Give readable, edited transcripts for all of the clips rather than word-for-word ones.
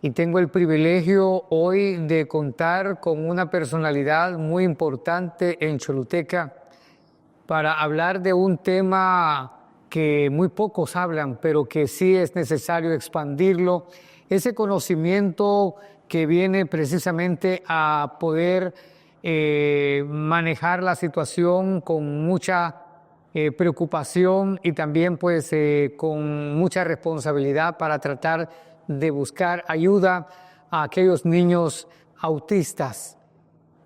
y tengo el privilegio hoy de contar con una personalidad muy importante en Choluteca para hablar de un tema que muy pocos hablan, pero que sí es necesario expandirlo, ese conocimiento que viene precisamente a poder manejar la situación con mucha preocupación y también pues con mucha responsabilidad para tratar de buscar ayuda a aquellos niños autistas.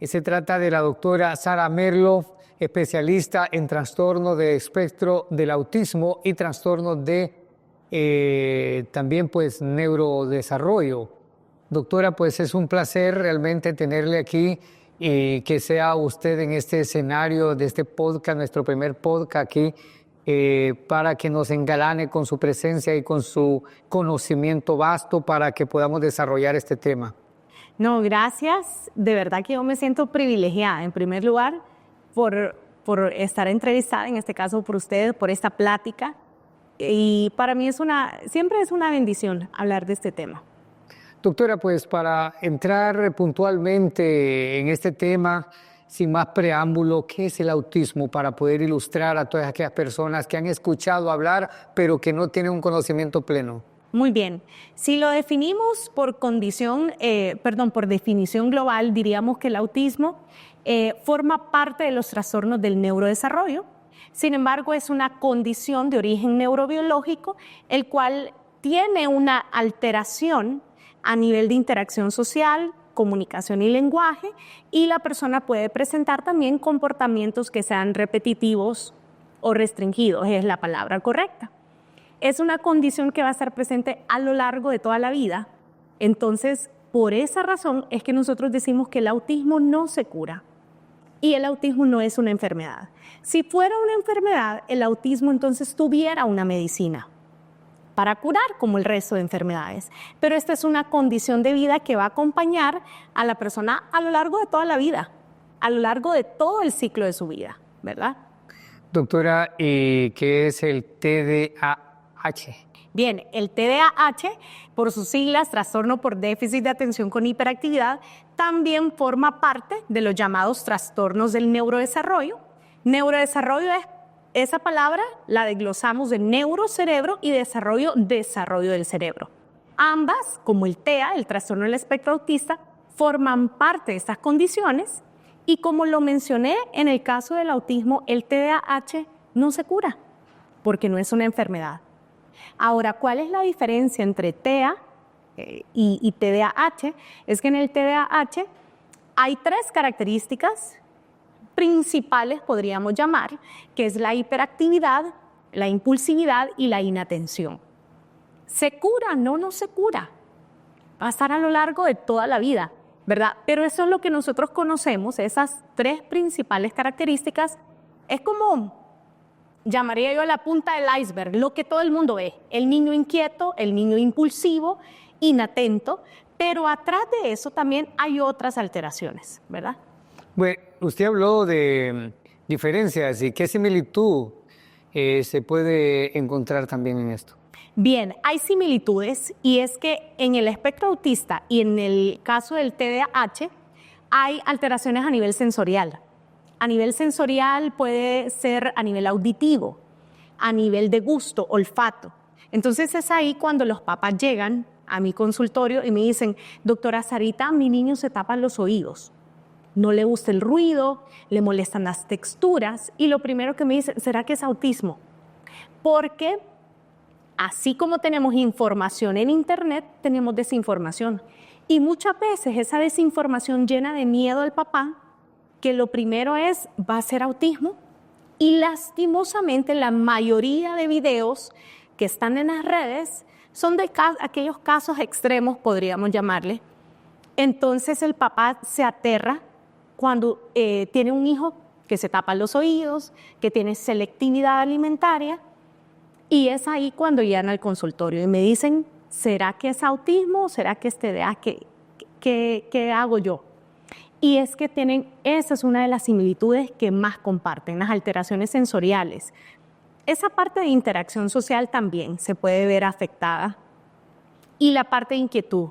Se trata de la doctora Sara Merlo, especialista en trastorno de espectro del autismo y trastornos de también pues neurodesarrollo. Doctora, pues es un placer realmente tenerle aquí y que sea usted en este escenario de este podcast, nuestro primer podcast aquí, para que nos engalane con su presencia y con su conocimiento vasto para que podamos desarrollar este tema. No, gracias. De verdad que yo me siento privilegiada, en primer lugar, por estar entrevistada, en este caso por ustedes, por esta plática. Y para mí siempre es una bendición hablar de este tema. Doctora, pues para entrar puntualmente en este tema, sin más preámbulo, ¿qué es el autismo? Para poder ilustrar a todas aquellas personas que han escuchado hablar, pero que no tienen un conocimiento pleno. Muy bien. Si lo definimos por definición global, diríamos que el autismo forma parte de los trastornos del neurodesarrollo. Sin embargo, es una condición de origen neurobiológico, el cual tiene una alteración a nivel de interacción social, comunicación y lenguaje, y la persona puede presentar también comportamientos que sean repetitivos o restringidos, es la palabra correcta. Es una condición que va a estar presente a lo largo de toda la vida. Entonces, por esa razón es que nosotros decimos que el autismo no se cura y el autismo no es una enfermedad. Si fuera una enfermedad, el autismo entonces tuviera una medicina para curar como el resto de enfermedades. Pero esta es una condición de vida que va a acompañar a la persona a lo largo de toda la vida, a lo largo de todo el ciclo de su vida, ¿verdad? Doctora, ¿y qué es el TDAH? Bien, el TDAH, por sus siglas, trastorno por déficit de atención con hiperactividad, también forma parte de los llamados trastornos del neurodesarrollo. Neurodesarrollo es esa palabra, la desglosamos de neurocerebro y desarrollo del cerebro. Ambas, como el TEA, el trastorno del espectro autista, forman parte de estas condiciones y como lo mencioné en el caso del autismo, el TDAH no se cura porque no es una enfermedad. Ahora, ¿cuál es la diferencia entre TEA y TDAH? Es que en el TDAH hay 3 características principales, podríamos llamar, que es la hiperactividad, la impulsividad y la inatención. ¿Se cura? No, no se cura. Va a estar a lo largo de toda la vida, ¿verdad? Pero eso es lo que nosotros conocemos, esas 3 principales características, es como llamaría yo la punta del iceberg, lo que todo el mundo ve, el niño inquieto, el niño impulsivo, inatento, pero atrás de eso también hay otras alteraciones, ¿verdad? Bueno, usted habló de diferencias y qué similitud se puede encontrar también en esto. Bien, hay similitudes y es que en el espectro autista y en el caso del TDAH hay alteraciones a nivel sensorial. A nivel sensorial puede ser a nivel auditivo, a nivel de gusto, olfato. Entonces es ahí cuando los papás llegan a mi consultorio y me dicen, doctora Sarita, mi niño se tapa los oídos. No le gusta el ruido, le molestan las texturas y lo primero que me dicen, ¿será que es autismo? Porque así como tenemos información en internet, tenemos desinformación. Y muchas veces esa desinformación llena de miedo al papá, que lo primero es, va a ser autismo. Y lastimosamente la mayoría de videos que están en las redes son de aquellos casos extremos, podríamos llamarle. Entonces el papá se aterra cuando tiene un hijo que se tapa los oídos, que tiene selectividad alimentaria, y es ahí cuando llegan al consultorio y me dicen, ¿será que es autismo o será que es TDA? ¿Qué hago yo? Y es que esa es una de las similitudes que más comparten, las alteraciones sensoriales. Esa parte de interacción social también se puede ver afectada. Y la parte de inquietud.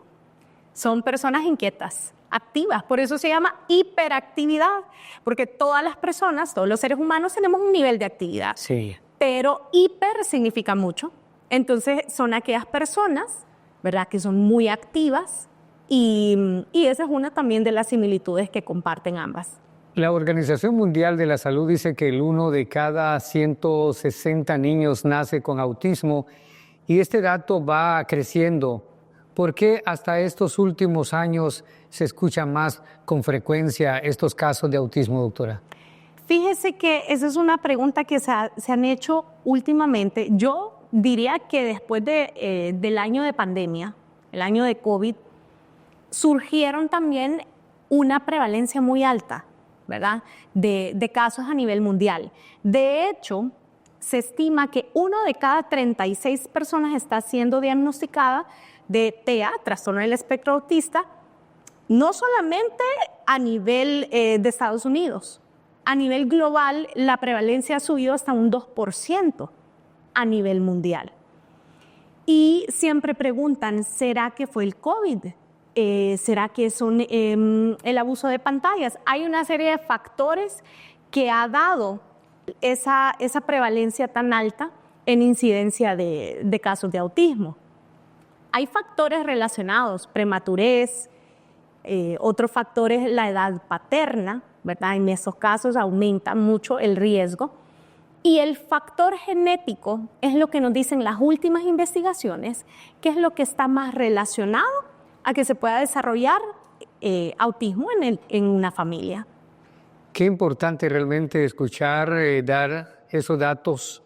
Son personas inquietas, activas, por eso se llama hiperactividad, porque todas las personas, todos los seres humanos tenemos un nivel de actividad, Sí. pero hiper significa mucho. Entonces son aquellas personas, ¿verdad?, que son muy activas y esa es una también de las similitudes que comparten ambas. La Organización Mundial de la Salud dice que el 1 de cada 160 niños nace con autismo y este dato va creciendo. ¿Por qué hasta estos últimos años se escuchan más con frecuencia estos casos de autismo, doctora? Fíjese que esa es una pregunta que se han hecho últimamente. Yo diría que después del año de pandemia, el año de COVID, surgieron también una prevalencia muy alta, ¿verdad?, de casos a nivel mundial. De hecho, se estima que 1 de cada 36 personas está siendo diagnosticada de TEA, trastorno del espectro autista, no solamente a nivel de Estados Unidos. A nivel global, la prevalencia ha subido hasta un 2% a nivel mundial. Y siempre preguntan, ¿será que fue el COVID? ¿Será que son el abuso de pantallas? Hay una serie de factores que ha dado esa prevalencia tan alta en incidencia de casos de autismo. Hay factores relacionados, prematurez, otros factores, la edad paterna, ¿verdad? En esos casos aumenta mucho el riesgo. Y el factor genético es lo que nos dicen las últimas investigaciones, que es lo que está más relacionado a que se pueda desarrollar autismo en una familia. Qué importante realmente escuchar, dar esos datos,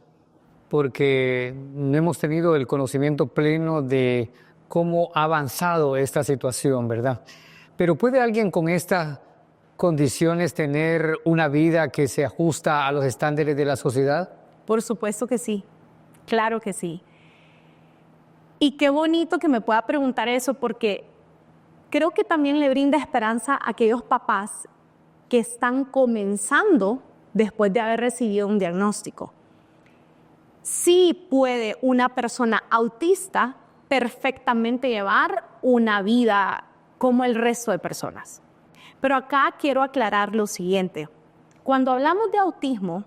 porque no hemos tenido el conocimiento pleno de cómo ha avanzado esta situación, ¿verdad? Pero ¿puede alguien con estas condiciones tener una vida que se ajusta a los estándares de la sociedad? Por supuesto que sí, claro que sí. Y qué bonito que me pueda preguntar eso, porque creo que también le brinda esperanza a aquellos papás que están comenzando después de haber recibido un diagnóstico. Sí puede una persona autista perfectamente llevar una vida como el resto de personas. Pero acá quiero aclarar lo siguiente. Cuando hablamos de autismo,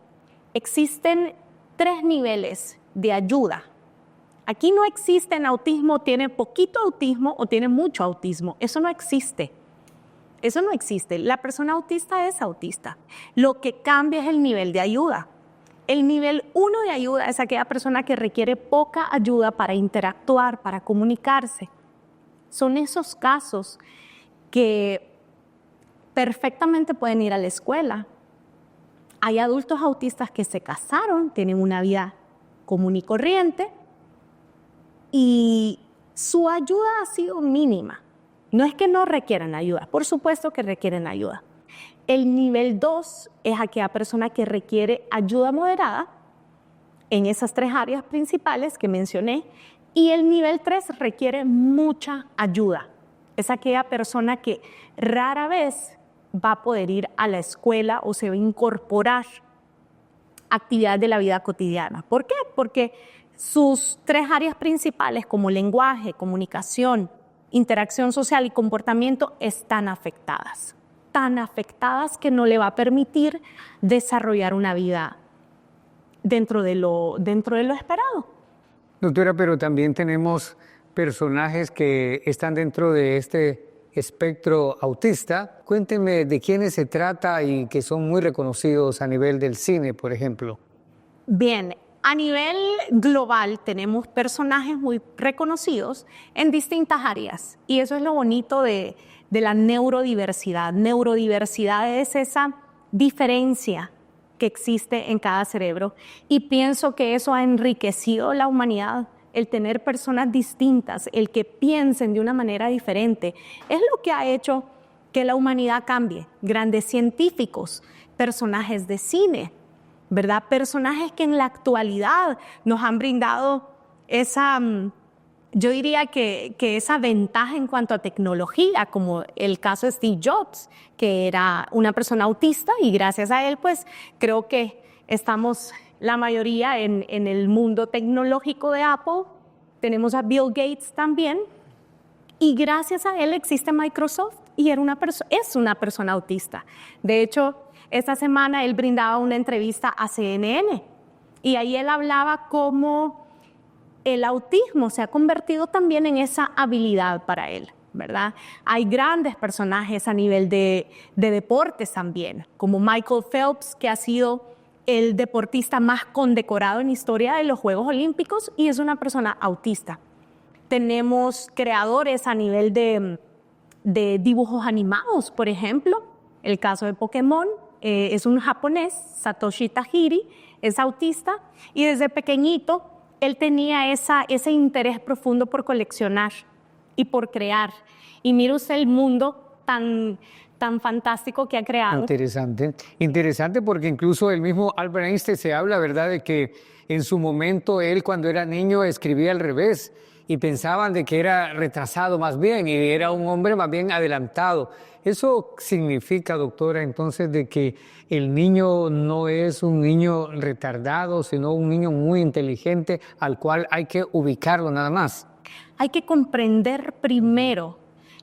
existen 3 niveles de ayuda. Aquí no existe en autismo, tiene poquito autismo o tiene mucho autismo. Eso no existe. Eso no existe. La persona autista es autista. Lo que cambia es el nivel de ayuda. El nivel 1 de ayuda es aquella persona que requiere poca ayuda para interactuar, para comunicarse. Son esos casos que perfectamente pueden ir a la escuela. Hay adultos autistas que se casaron, tienen una vida común y corriente y su ayuda ha sido mínima. No es que no requieran ayuda, por supuesto que requieren ayuda. El nivel 2 es aquella persona que requiere ayuda moderada en esas 3 áreas principales que mencioné, y el nivel 3 requiere mucha ayuda. Es aquella persona que rara vez va a poder ir a la escuela o se va a incorporar actividades de la vida cotidiana. ¿Por qué? Porque sus 3 áreas principales como lenguaje, comunicación, interacción social y comportamiento están afectadas. Tan afectadas que no le va a permitir desarrollar una vida dentro de lo esperado. Doctora, pero también tenemos personajes que están dentro de este espectro autista. Cuénteme de quiénes se trata y que son muy reconocidos a nivel del cine, por ejemplo. Bien, a nivel global tenemos personajes muy reconocidos en distintas áreas y eso es lo bonito de la neurodiversidad. Neurodiversidad es esa diferencia que existe en cada cerebro y pienso que eso ha enriquecido la humanidad. El tener personas distintas, el que piensen de una manera diferente, es lo que ha hecho que la humanidad cambie. Grandes científicos, personajes de cine, ¿verdad? Personajes que en la actualidad nos han brindado esa, yo diría que esa ventaja en cuanto a tecnología, como el caso de Steve Jobs, que era una persona autista y gracias a él, pues creo que estamos la mayoría en el mundo tecnológico de Apple. Tenemos a Bill Gates también. Y gracias a él existe Microsoft y es una persona autista. De hecho, esta semana él brindaba una entrevista a CNN y ahí él hablaba cómo el autismo se ha convertido también en esa habilidad para él, ¿verdad? Hay grandes personajes a nivel de deportes también, como Michael Phelps, que ha sido el deportista más condecorado en la historia de los Juegos Olímpicos y es una persona autista. Tenemos creadores a nivel de dibujos animados, por ejemplo, el caso de Pokémon, es un japonés, Satoshi Tajiri, es autista y desde pequeñito él tenía ese interés profundo por coleccionar y por crear. Y mire usted el mundo tan fantástico que ha creado. Interesante porque incluso el mismo Albert Einstein se habla, ¿verdad?, de que en su momento él cuando era niño escribía al revés y pensaban de que era retrasado más bien y era un hombre más bien adelantado. Eso significa, doctora, entonces de que el niño no es un niño retardado, sino un niño muy inteligente al cual hay que ubicarlo nada más. Hay que comprender primero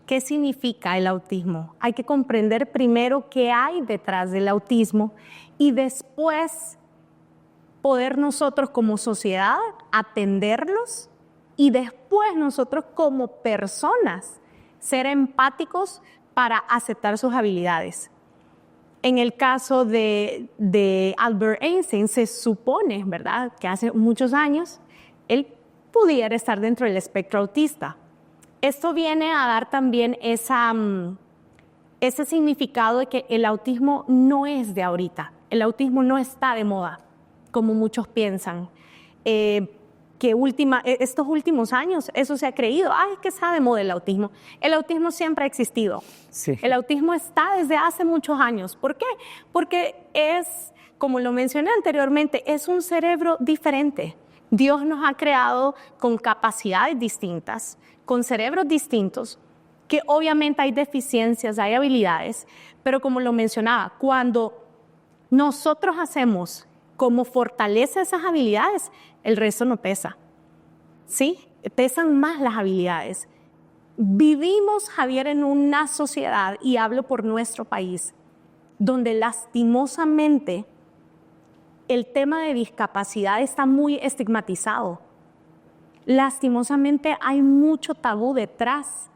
qué significa el autismo. Hay que comprender primero qué hay detrás del autismo y después poder nosotros como sociedad atenderlos y después nosotros como personas ser empáticos para aceptar sus habilidades. En el caso de Albert Einstein se supone, ¿verdad?, que hace muchos años él pudiera estar dentro del espectro autista. Esto viene a dar también ese significado de que el autismo no es de ahorita, el autismo no está de moda, como muchos piensan. Estos últimos años eso se ha creído, es que está de moda el autismo. El autismo siempre ha existido. Sí. El autismo está desde hace muchos años. ¿Por qué? Porque es, como lo mencioné anteriormente, es un cerebro diferente. Dios nos ha creado con capacidades distintas, con cerebros distintos, que obviamente hay deficiencias, hay habilidades, pero como lo mencionaba, cuando nosotros hacemos como fortalece esas habilidades, el resto no pesa, ¿sí? Pesan más las habilidades. Vivimos, Javier, en una sociedad, y hablo por nuestro país, donde lastimosamente el tema de discapacidad está muy estigmatizado. Lastimosamente hay mucho tabú detrás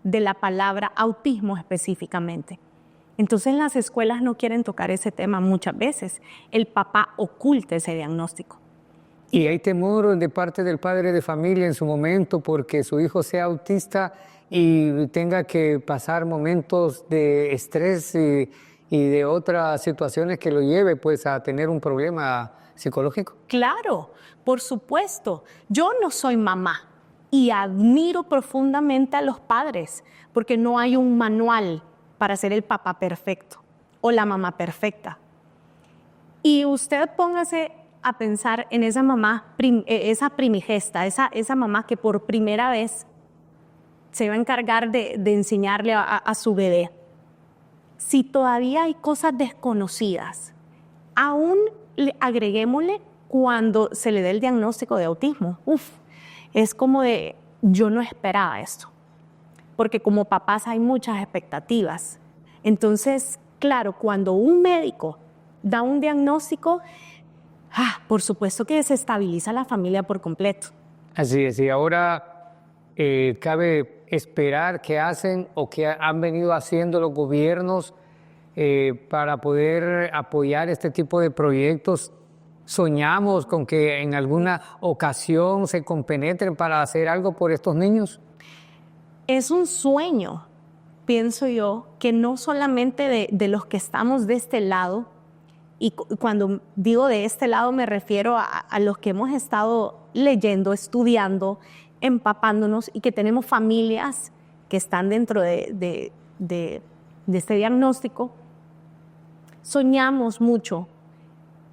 de la palabra autismo específicamente. Entonces las escuelas no quieren tocar ese tema muchas veces. El papá oculta ese diagnóstico. Y hay temor de parte del padre de familia en su momento porque su hijo sea autista y tenga que pasar momentos de estrés y de otras situaciones que lo lleve pues a tener un problema psicológico. Claro, por supuesto. Yo no soy mamá y admiro profundamente a los padres porque no hay un manual para ser el papá perfecto o la mamá perfecta. Y usted póngase a pensar en esa mamá, esa primigesta, esa mamá que por primera vez se va a encargar de enseñarle a su bebé. Si todavía hay cosas desconocidas, aún agreguémosle cuando se le dé el diagnóstico de autismo. Es como de, yo no esperaba esto. Porque como papás hay muchas expectativas. Entonces, claro, cuando un médico da un diagnóstico, por supuesto que desestabiliza a la familia por completo. Así es, y ahora cabe esperar qué hacen o qué han venido haciendo los gobiernos para poder apoyar este tipo de proyectos. ¿Soñamos con que en alguna ocasión se compenetren para hacer algo por estos niños? Es un sueño, pienso yo, que no solamente de los que estamos de este lado, y cuando digo de este lado me refiero a los que hemos estado leyendo, estudiando, empapándonos y que tenemos familias que están dentro de este diagnóstico. Soñamos mucho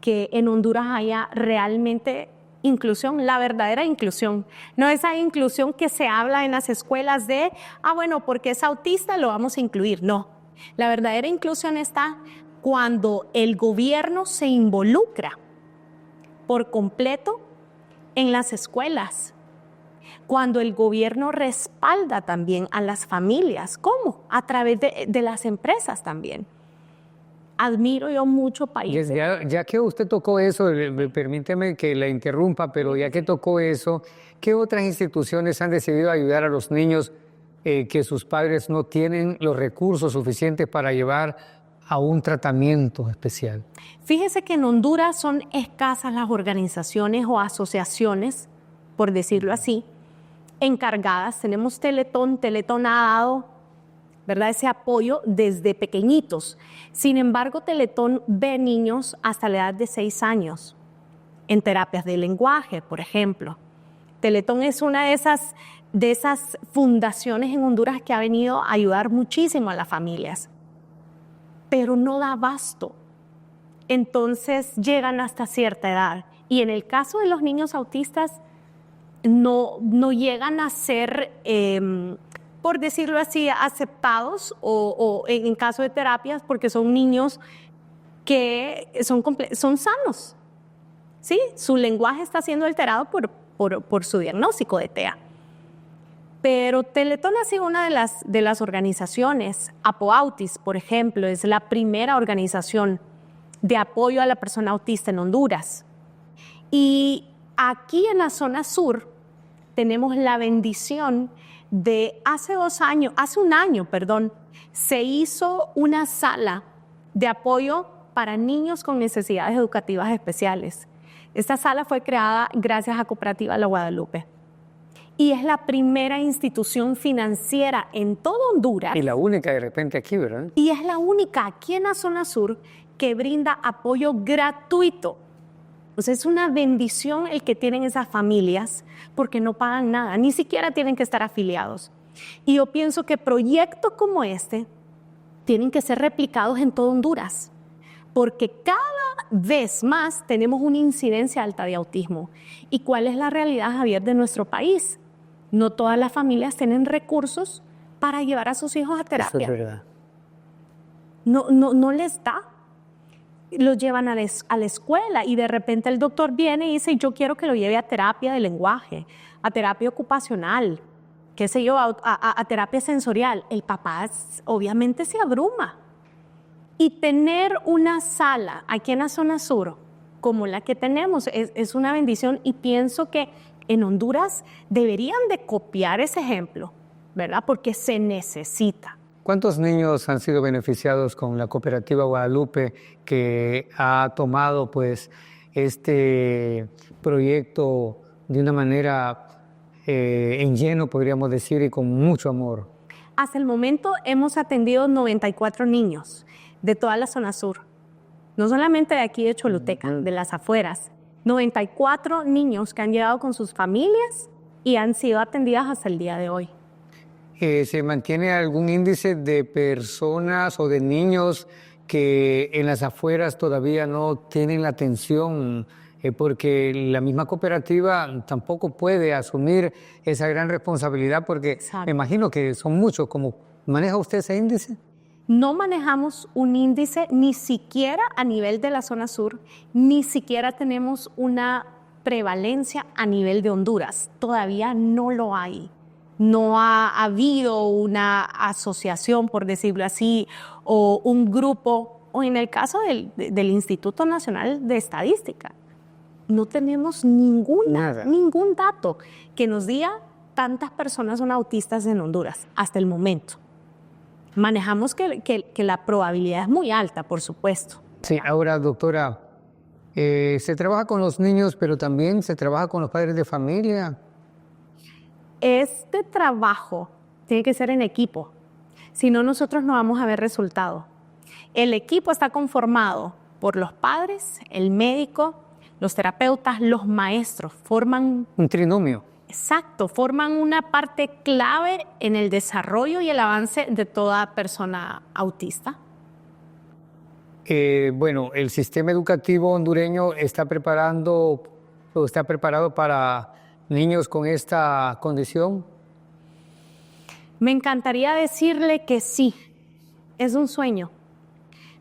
que en Honduras haya realmente inclusión, la verdadera inclusión, no esa inclusión que se habla en las escuelas de, bueno, porque es autista lo vamos a incluir. No, la verdadera inclusión está cuando el gobierno se involucra por completo en las escuelas, cuando el gobierno respalda también a las familias. ¿Cómo? A través de las empresas también. Admiro yo mucho países. Ya que usted tocó eso, permíteme que la interrumpa, pero ya que tocó eso, ¿qué otras instituciones han decidido ayudar a los niños que sus padres no tienen los recursos suficientes para llevar a un tratamiento especial? Fíjese que en Honduras son escasas las organizaciones o asociaciones, por decirlo así, encargadas. Tenemos Teletón. Teletón ha dado, ¿verdad?, ese apoyo desde pequeñitos. Sin embargo, Teletón ve niños hasta la edad de 6 años en terapias de lenguaje, por ejemplo. Teletón es una de esas fundaciones en Honduras que ha venido a ayudar muchísimo a las familias, pero no da abasto. Entonces llegan hasta cierta edad. Y en el caso de los niños autistas, no llegan a ser, por decirlo así, aceptados o en caso de terapias, porque son niños que son sanos, ¿sí? Su lenguaje está siendo alterado por su diagnóstico de TEA. Pero Teletón ha sido una de las organizaciones. ApoAutis, por ejemplo, es la primera organización de apoyo a la persona autista en Honduras. Y aquí en la zona sur tenemos la bendición de hace un año, se hizo una sala de apoyo para niños con necesidades educativas especiales. Esta sala fue creada gracias a Cooperativa La Guadalupe. Y es la primera institución financiera en todo Honduras. Y la única de repente aquí, ¿verdad? Y es la única aquí en la zona sur que brinda apoyo gratuito. Entonces es una bendición el que tienen esas familias porque no pagan nada, ni siquiera tienen que estar afiliados. Y yo pienso que proyectos como este tienen que ser replicados en todo Honduras, porque cada vez más tenemos una incidencia alta de autismo. ¿Y cuál es la realidad, Javier, de nuestro país? No todas las familias tienen recursos para llevar a sus hijos a terapia. Eso es verdad. No les da. Los llevan a la escuela y de repente el doctor viene y dice, yo quiero que lo lleve a terapia de lenguaje, a terapia ocupacional, qué sé yo, a terapia sensorial. El papá obviamente se abruma. Y tener una sala aquí en la zona sur como la que tenemos es una bendición, y pienso que en Honduras deberían de copiar ese ejemplo, ¿verdad? Porque se necesita. ¿Cuántos niños han sido beneficiados con la Cooperativa Guadalupe, que ha tomado pues este proyecto de una manera en lleno, podríamos decir, y con mucho amor? Hasta el momento hemos atendido 94 niños de toda la zona sur, no solamente de aquí de Choluteca, de las afueras. 94 niños que han llegado con sus familias y han sido atendidas hasta el día de hoy. ¿Se mantiene algún índice de personas o de niños que en las afueras todavía no tienen la atención? Porque la misma cooperativa tampoco puede asumir esa gran responsabilidad, porque Exacto. Me imagino que son muchos. ¿Cómo maneja usted ese índice? No manejamos un índice ni siquiera a nivel de la zona sur, ni siquiera tenemos una prevalencia a nivel de Honduras. Todavía no lo hay. No ha habido una asociación, por decirlo así, o un grupo, o en el caso del Instituto Nacional de Estadística, no tenemos ningún dato que nos diga tantas personas son autistas en Honduras hasta el momento. Manejamos que la probabilidad es muy alta, por supuesto. Sí, ahora, doctora, se trabaja con los niños, pero también se trabaja con los padres de familia. Este trabajo tiene que ser en equipo, si no nosotros no vamos a ver resultado. El equipo está conformado por los padres, el médico, los terapeutas, los maestros, forman un trinomio. Exacto, forman una parte clave en el desarrollo y el avance de toda persona autista. Bueno, el sistema educativo hondureño está preparado para niños con esta condición. Me encantaría decirle que sí, es un sueño.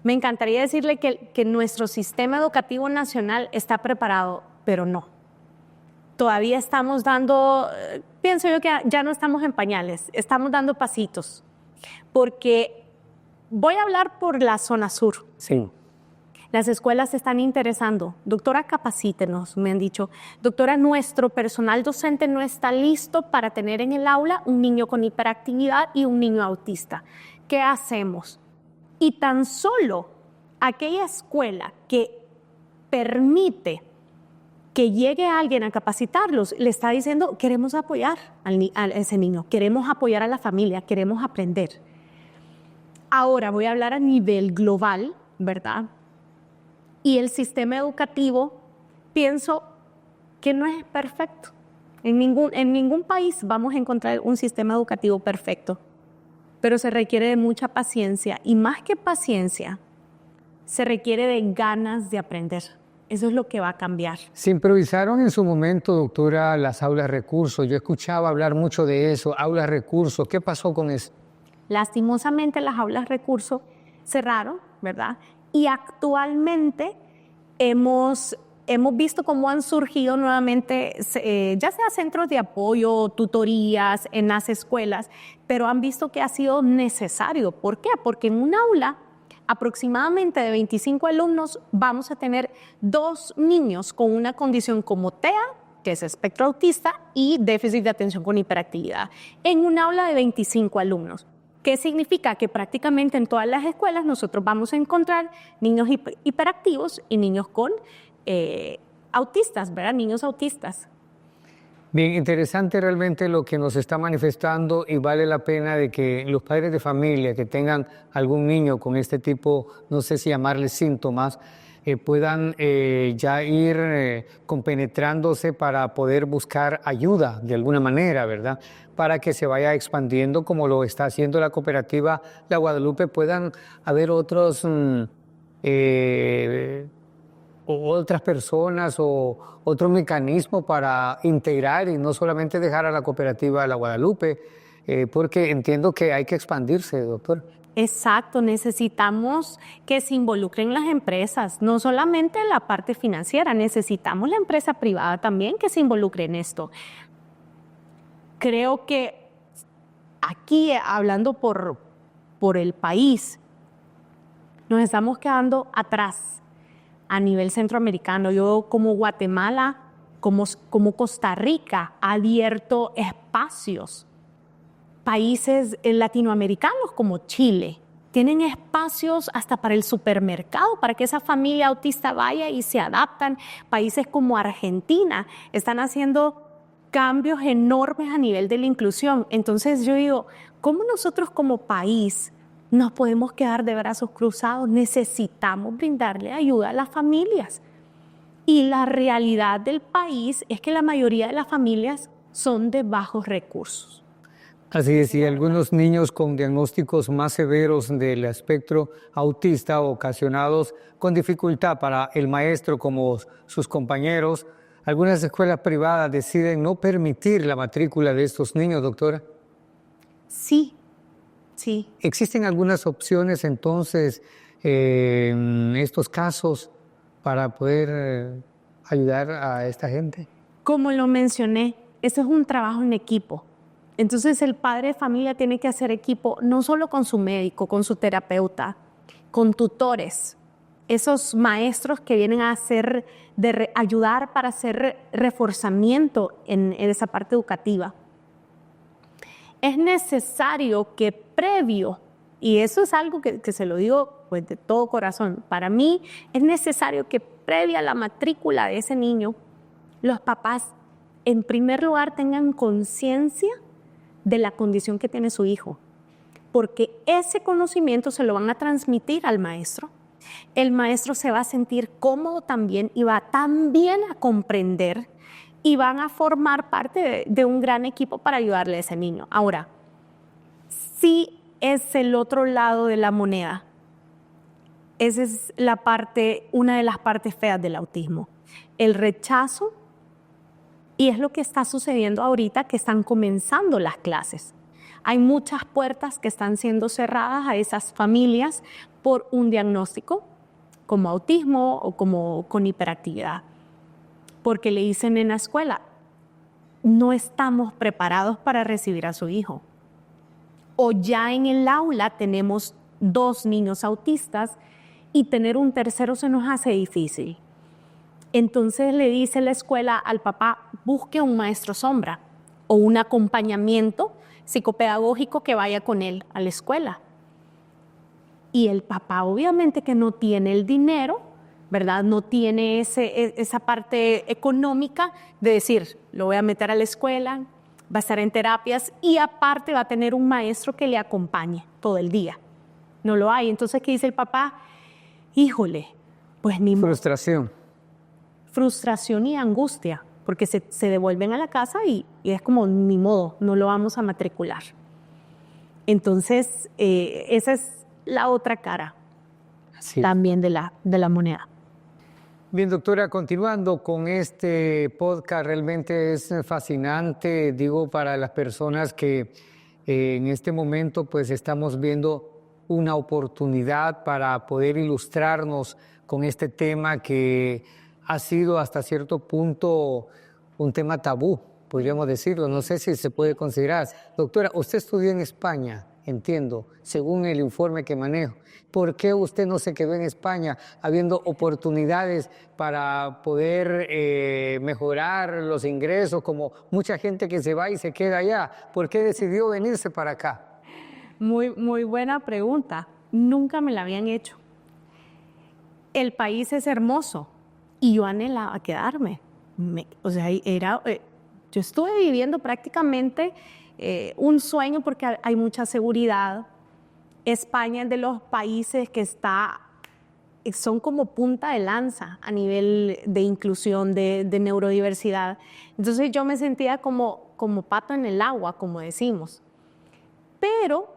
Me encantaría decirle que nuestro sistema educativo nacional está preparado, pero no. todavía estamos dando, pienso yo que ya no estamos en pañales, estamos dando pasitos, porque voy a hablar por la zona sur. Sí. Las escuelas se están interesando. Doctora, capacítenos, me han dicho. Doctora, nuestro personal docente no está listo para tener en el aula un niño con hiperactividad y un niño autista. ¿Qué hacemos? Y tan solo aquella escuela que permite que llegue alguien a capacitarlos, le está diciendo, queremos apoyar a ese niño, queremos apoyar a la familia, queremos aprender. Ahora voy a hablar a nivel global, ¿verdad? Y el sistema educativo, pienso que no es perfecto. En ningún país vamos a encontrar un sistema educativo perfecto, pero se requiere de mucha paciencia y más que paciencia, se requiere de ganas de aprender. Eso es lo que va a cambiar. Se improvisaron en su momento, doctora, las aulas recursos. Yo escuchaba hablar mucho de eso, aulas recursos. ¿Qué pasó con eso? Lastimosamente las aulas recursos cerraron, ¿verdad? Y actualmente hemos visto cómo han surgido nuevamente, ya sea centros de apoyo, tutorías en las escuelas, pero han visto que ha sido necesario. ¿Por qué? Porque en un aula aproximadamente de 25 alumnos vamos a tener 2 niños con una condición como TEA, que es espectro autista, y déficit de atención con hiperactividad, en un aula de 25 alumnos. ¿Qué significa? Que prácticamente en todas las escuelas nosotros vamos a encontrar niños hiperactivos y niños con autistas, ¿verdad? Niños autistas. Bien, interesante realmente lo que nos está manifestando y vale la pena de que los padres de familia que tengan algún niño con este tipo, no sé si llamarle síntomas, puedan ya ir compenetrándose para poder buscar ayuda de alguna manera, ¿verdad? Para que se vaya expandiendo como lo está haciendo la cooperativa La Guadalupe, puedan haber otros o otras personas o otro mecanismo para integrar y no solamente dejar a la cooperativa La Guadalupe, porque entiendo que hay que expandirse, doctor. Exacto, necesitamos que se involucren las empresas, no solamente la parte financiera, necesitamos la empresa privada también que se involucre en esto. Creo que aquí, hablando por el país, nos estamos quedando atrás a nivel centroamericano. Yo como Guatemala, como Costa Rica, ha abierto espacios. Países latinoamericanos como Chile tienen espacios hasta para el supermercado, para que esa familia autista vaya y se adaptan. Países como Argentina están haciendo cambios enormes a nivel de la inclusión. Entonces yo digo, ¿cómo nosotros como país nos podemos quedar de brazos cruzados? Necesitamos brindarle ayuda a las familias. Y la realidad del país es que la mayoría de las familias son de bajos recursos. Así es, y algunos niños con diagnósticos más severos del espectro autista ocasionados con dificultad para el maestro como sus compañeros. Algunas escuelas privadas deciden no permitir la matrícula de estos niños, doctora. Sí, sí. ¿Existen algunas opciones entonces en estos casos para poder ayudar a esta gente? Como lo mencioné, eso es un trabajo en equipo. Entonces el padre de familia tiene que hacer equipo no solo con su médico, con su terapeuta, con tutores, esos maestros que vienen a hacer, ayudar para hacer reforzamiento en esa parte educativa. Es necesario que previo, y eso es algo que se lo digo pues de todo corazón, para mí es necesario que previa a la matrícula de ese niño, los papás en primer lugar tengan conciencia de la condición que tiene su hijo, porque ese conocimiento se lo van a transmitir al maestro. El maestro se va a sentir cómodo también y va también a comprender y van a formar parte de un gran equipo para ayudarle a ese niño. Ahora, sí es el otro lado de la moneda. Esa es una de las partes feas del autismo. El rechazo. Y es lo que está sucediendo ahorita que están comenzando las clases. Hay muchas puertas que están siendo cerradas a esas familias por un diagnóstico como autismo o como con hiperactividad. Porque le dicen en la escuela, no estamos preparados para recibir a su hijo. O ya en el aula tenemos 2 niños autistas y tener un tercero se nos hace difícil. Entonces le dice la escuela al papá, busque un maestro sombra o un acompañamiento psicopedagógico que vaya con él a la escuela. Y el papá obviamente que no tiene el dinero, ¿verdad? No tiene esa parte económica de decir, lo voy a meter a la escuela, va a estar en terapias y aparte va a tener un maestro que le acompañe todo el día. No lo hay. Entonces, ¿qué dice el papá? Híjole, pues ni Frustración. frustración y angustia, porque se devuelven a la casa y es como, ni modo, no lo vamos a matricular. Entonces, esa es la otra cara también de la moneda. Bien, doctora, continuando con este podcast, realmente es fascinante, digo, para las personas que en este momento pues estamos viendo una oportunidad para poder ilustrarnos con este tema que ha sido hasta cierto punto un tema tabú, podríamos decirlo, no sé si se puede considerar. Doctora, usted estudió en España, entiendo, según el informe que manejo. ¿Por qué usted no se quedó en España habiendo oportunidades para poder mejorar los ingresos, como mucha gente que se va y se queda allá? ¿Por qué decidió venirse para acá? Muy buena pregunta. Nunca me la habían hecho. El país es hermoso y yo anhelaba quedarme. Yo estuve viviendo prácticamente un sueño porque hay mucha seguridad. España es de los países que son como punta de lanza a nivel de inclusión, de neurodiversidad. Entonces yo me sentía como pato en el agua, como decimos. Pero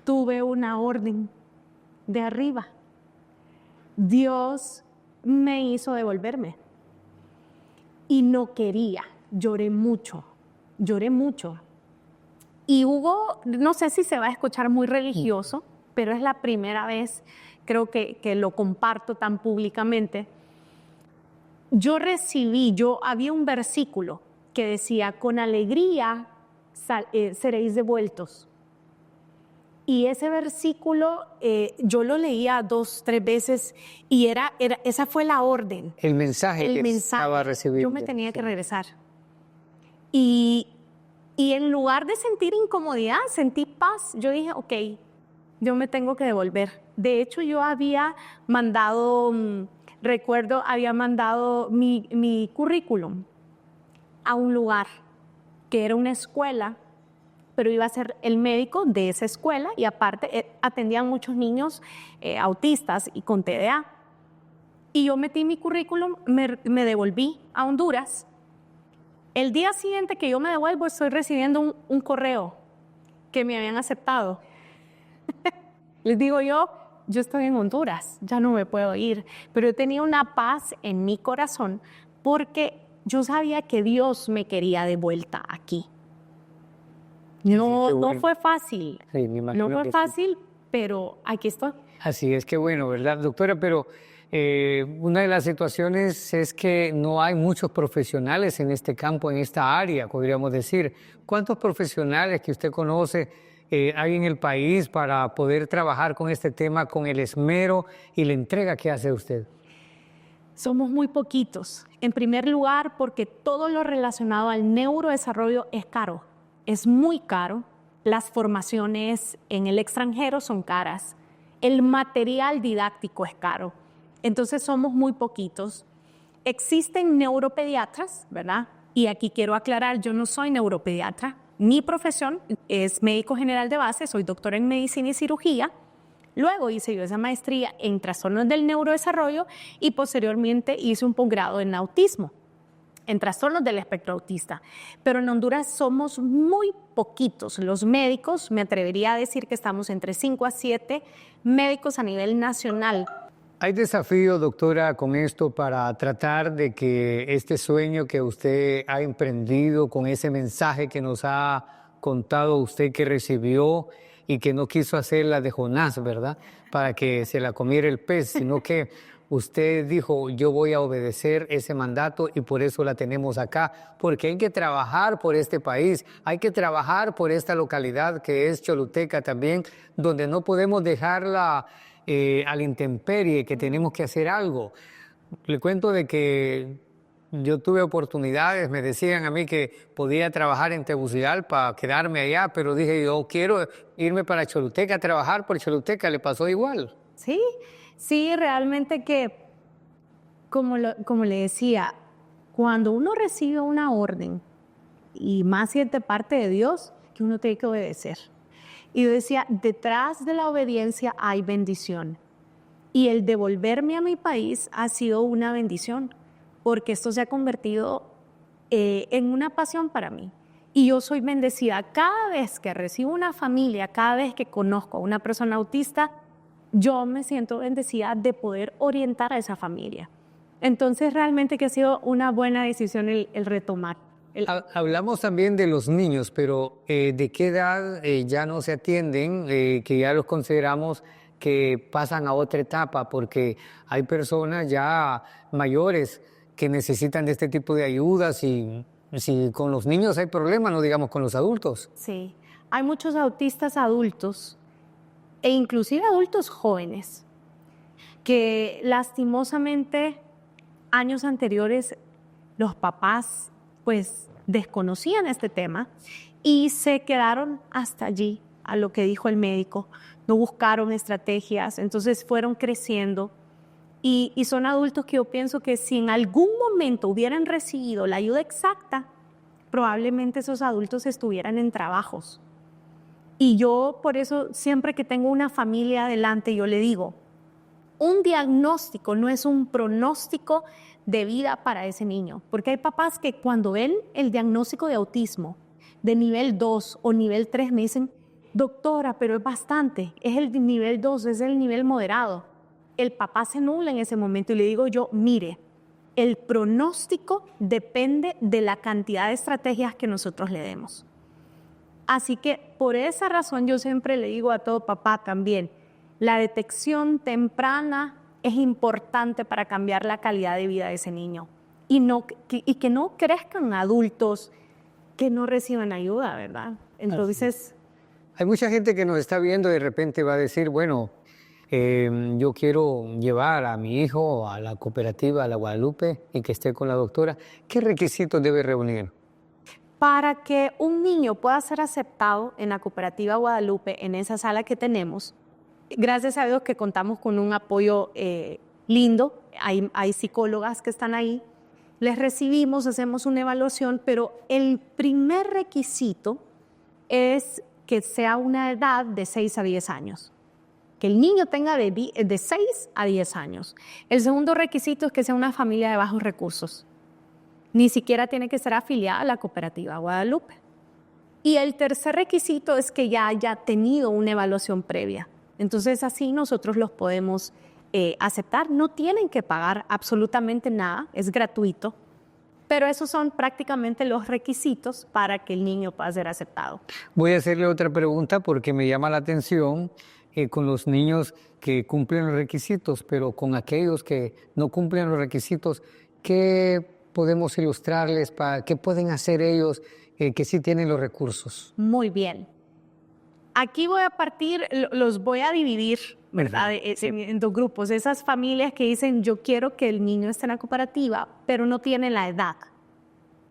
tuve una orden de arriba. Dios me hizo devolverme. Y no quería, lloré mucho. Y hubo, no sé si se va a escuchar muy religioso, pero es la primera vez, creo que lo comparto tan públicamente. Había un versículo que decía, con alegría seréis devueltos. Y ese versículo yo lo leía 2, 3 veces y esa fue la orden. El mensaje estaba recibiendo. Yo me tenía que regresar. Y en lugar de sentir incomodidad, sentí paz. Yo dije, ok, yo me tengo que devolver. De hecho, yo había mandado, había mandado mi currículum a un lugar que era una escuela, pero iba a ser el médico de esa escuela y aparte atendían muchos niños autistas y con TDA. Y yo metí mi currículum, me devolví a Honduras. El día siguiente que yo me devuelvo, estoy recibiendo un correo que me habían aceptado. Les digo yo estoy en Honduras, ya no me puedo ir. Pero yo tenía una paz en mi corazón porque yo sabía que Dios me quería de vuelta aquí. No fue fácil, Sí, me imagino no fue que fácil, sí. pero aquí estoy. Así es, que bueno, ¿verdad, doctora? Pero una de las situaciones es que no hay muchos profesionales en este campo, en esta área, podríamos decir. ¿Cuántos profesionales que usted conoce hay en el país para poder trabajar con este tema con el esmero y la entrega que hace usted? Somos muy poquitos. En primer lugar, porque todo lo relacionado al neurodesarrollo es caro. Es muy caro. Las formaciones en el extranjero son caras. El material didáctico es caro. Entonces somos muy poquitos. Existen neuropediatras, ¿verdad? Y aquí quiero aclarar, yo no soy neuropediatra. Mi profesión es médico general de base, soy doctora en medicina y cirugía. Luego hice yo esa maestría en trastornos del neurodesarrollo y posteriormente hice un posgrado en autismo, en trastornos del espectro autista. Pero en Honduras somos muy poquitos los médicos, me atrevería a decir que estamos entre 5 a 7 médicos a nivel nacional. ¿Hay desafío, doctora, con esto para tratar de que este sueño que usted ha emprendido con ese mensaje que nos ha contado usted que recibió y que no quiso hacer la de Jonás, ¿verdad? Para que se la comiera el pez, sino que usted dijo, yo voy a obedecer ese mandato y por eso la tenemos acá, porque hay que trabajar por este país, hay que trabajar por esta localidad que es Choluteca también, donde no podemos dejarla a la intemperie, que tenemos que hacer algo. Le cuento de que yo tuve oportunidades, me decían a mí que podía trabajar en Tegucigalpa, quedarme allá, pero dije, yo quiero irme para Choluteca, trabajar por Choluteca, le pasó igual. Sí, sí, realmente que, como le decía, cuando uno recibe una orden, y más si es de parte de Dios, que uno tiene que obedecer. Y yo decía, detrás de la obediencia hay bendición. Y el devolverme a mi país ha sido una bendición, porque esto se ha convertido en una pasión para mí. Y yo soy bendecida. Cada vez que recibo una familia, cada vez que conozco a una persona autista, yo me siento bendecida de poder orientar a esa familia. Entonces, realmente que ha sido una buena decisión el retomar. Hablamos también de los niños, pero ¿de qué edad ya no se atienden, que ya los consideramos que pasan a otra etapa? Porque hay personas ya mayores que necesitan de este tipo de ayudas y si con los niños hay problemas, no digamos con los adultos. Sí, hay muchos autistas adultos e inclusive adultos jóvenes que lastimosamente años anteriores los papás pues desconocían este tema y se quedaron hasta allí a lo que dijo el médico, no buscaron estrategias, entonces fueron creciendo y son adultos que yo pienso que si en algún momento hubieran recibido la ayuda exacta, probablemente esos adultos estuvieran en trabajos. Y yo por eso siempre que tengo una familia adelante, yo le digo, un diagnóstico no es un pronóstico de vida para ese niño, porque hay papás que cuando ven el diagnóstico de autismo de nivel 2 o nivel 3 me dicen, doctora, pero es bastante, es el nivel 2, es el nivel moderado. El papá se nubla en ese momento y le digo yo, mire, el pronóstico depende de la cantidad de estrategias que nosotros le demos. Así que por esa razón yo siempre le digo a todo papá también, la detección temprana es importante para cambiar la calidad de vida de ese niño y que no crezcan adultos que no reciban ayuda, ¿verdad? Entonces... Hay mucha gente que nos está viendo y de repente va a decir, bueno, yo quiero llevar a mi hijo a la cooperativa, a la Guadalupe, y que esté con la doctora. ¿Qué requisitos debe reunir? Para que un niño pueda ser aceptado en la cooperativa Guadalupe, en esa sala que tenemos, gracias a Dios que contamos con un apoyo lindo, hay psicólogas que están ahí, les recibimos, hacemos una evaluación, pero el primer requisito es que sea una edad de 6 a 10 años, que el niño tenga de 6 a 10 años. El segundo requisito es que sea una familia de bajos recursos. Ni siquiera tiene que ser afiliada a la cooperativa Guadalupe. Y el tercer requisito es que ya haya tenido una evaluación previa. Entonces así nosotros los podemos aceptar. No tienen que pagar absolutamente nada, es gratuito. Pero esos son prácticamente los requisitos para que el niño pueda ser aceptado. Voy a hacerle otra pregunta porque me llama la atención con los niños que cumplen los requisitos, pero con aquellos que no cumplen los requisitos, ¿qué podemos ilustrarles? ¿Qué pueden hacer ellos que sí tienen los recursos? Muy bien. Aquí voy a partir, los voy a dividir, ¿verdad? En dos grupos. Esas familias que dicen, yo quiero que el niño esté en la cooperativa, pero no tiene la edad.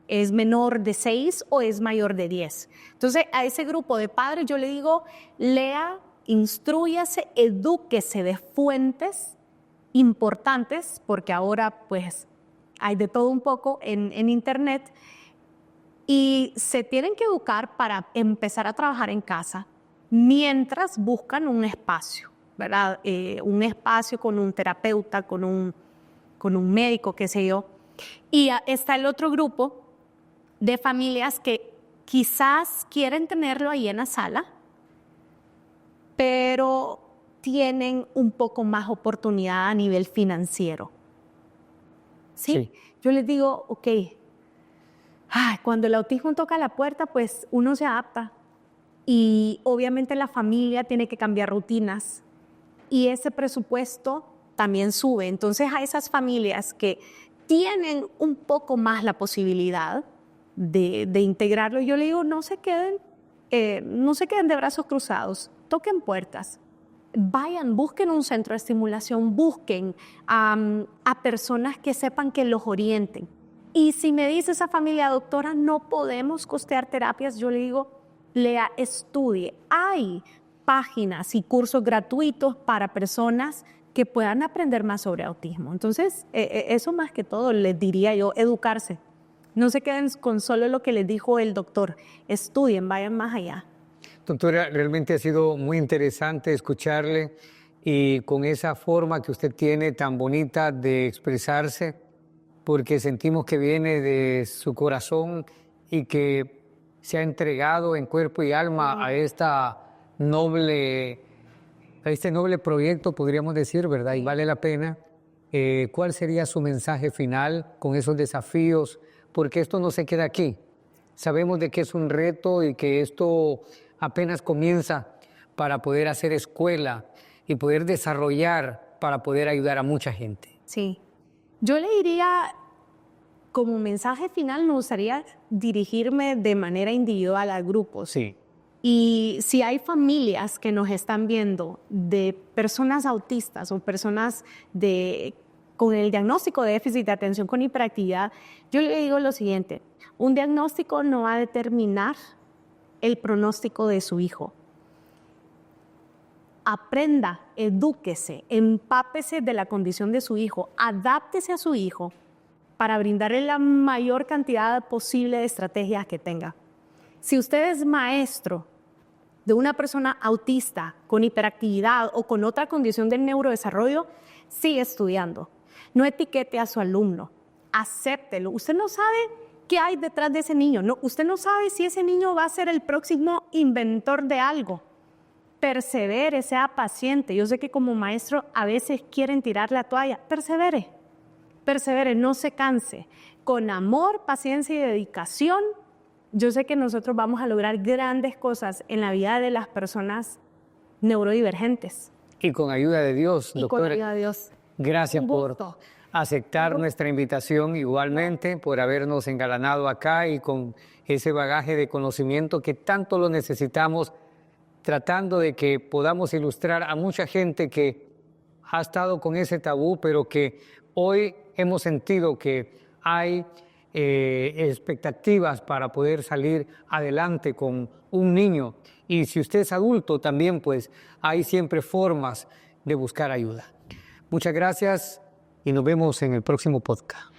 Es menor de 6 o es mayor de 10. Entonces, a ese grupo de padres yo le digo, lea, instrúyase, edúquese de fuentes importantes, porque ahora pues hay de todo un poco en internet, y se tienen que educar para empezar a trabajar en casa, mientras buscan un espacio, ¿verdad? Un espacio con un terapeuta, con un médico, qué sé yo. Y está el otro grupo de familias que quizás quieren tenerlo ahí en la sala, pero tienen un poco más oportunidad a nivel financiero. ¿Sí? Yo les digo, ok, cuando el autismo toca la puerta, pues uno se adapta. Y obviamente la familia tiene que cambiar rutinas y ese presupuesto también sube. Entonces, a esas familias que tienen un poco más la posibilidad de integrarlo, yo le digo, no se queden de brazos cruzados, toquen puertas. Vayan, busquen un centro de estimulación, busquen a personas que sepan que los orienten. Y si me dice esa familia, doctora, no podemos costear terapias, yo le digo, lea, estudie. Hay páginas y cursos gratuitos para personas que puedan aprender más sobre autismo. Entonces, eso más que todo les diría yo, educarse. No se queden con solo lo que les dijo el doctor. Estudien, vayan más allá. Doctora, realmente ha sido muy interesante escucharle y con esa forma que usted tiene tan bonita de expresarse, porque sentimos que viene de su corazón y que se ha entregado en cuerpo y alma a este noble proyecto, podríamos decir, ¿verdad? Y vale la pena. ¿Cuál sería su mensaje final con esos desafíos? Porque esto no se queda aquí. Sabemos de que es un reto y que esto apenas comienza para poder hacer escuela y poder desarrollar para poder ayudar a mucha gente. Sí. Yo le diría, como mensaje final, me gustaría dirigirme de manera individual a grupos. Sí. Y si hay familias que nos están viendo de personas autistas o personas con el diagnóstico de déficit de atención con hiperactividad, yo le digo lo siguiente, un diagnóstico no va a determinar el pronóstico de su hijo. Aprenda, edúquese, empápese de la condición de su hijo, adáptese a su hijo para brindarle la mayor cantidad posible de estrategias que tenga. Si usted es maestro de una persona autista con hiperactividad o con otra condición del neurodesarrollo, sigue estudiando. No etiquete a su alumno, acéptelo. Usted no sabe qué hay detrás de ese niño. No, usted no sabe si ese niño va a ser el próximo inventor de algo. Persevere, sea paciente. Yo sé que como maestro a veces quieren tirar la toalla. Persevere, no se canse. Con amor, paciencia y dedicación, yo sé que nosotros vamos a lograr grandes cosas en la vida de las personas neurodivergentes. Y con ayuda de Dios, doctora. Y con ayuda de Dios. Gracias por aceptar nuestra invitación, igualmente por habernos engalanado acá y con ese bagaje de conocimiento que tanto lo necesitamos, tratando de que podamos ilustrar a mucha gente que ha estado con ese tabú, pero que hoy hemos sentido que hay expectativas para poder salir adelante con un niño. Y si usted es adulto también, pues hay siempre formas de buscar ayuda. Muchas gracias y nos vemos en el próximo podcast.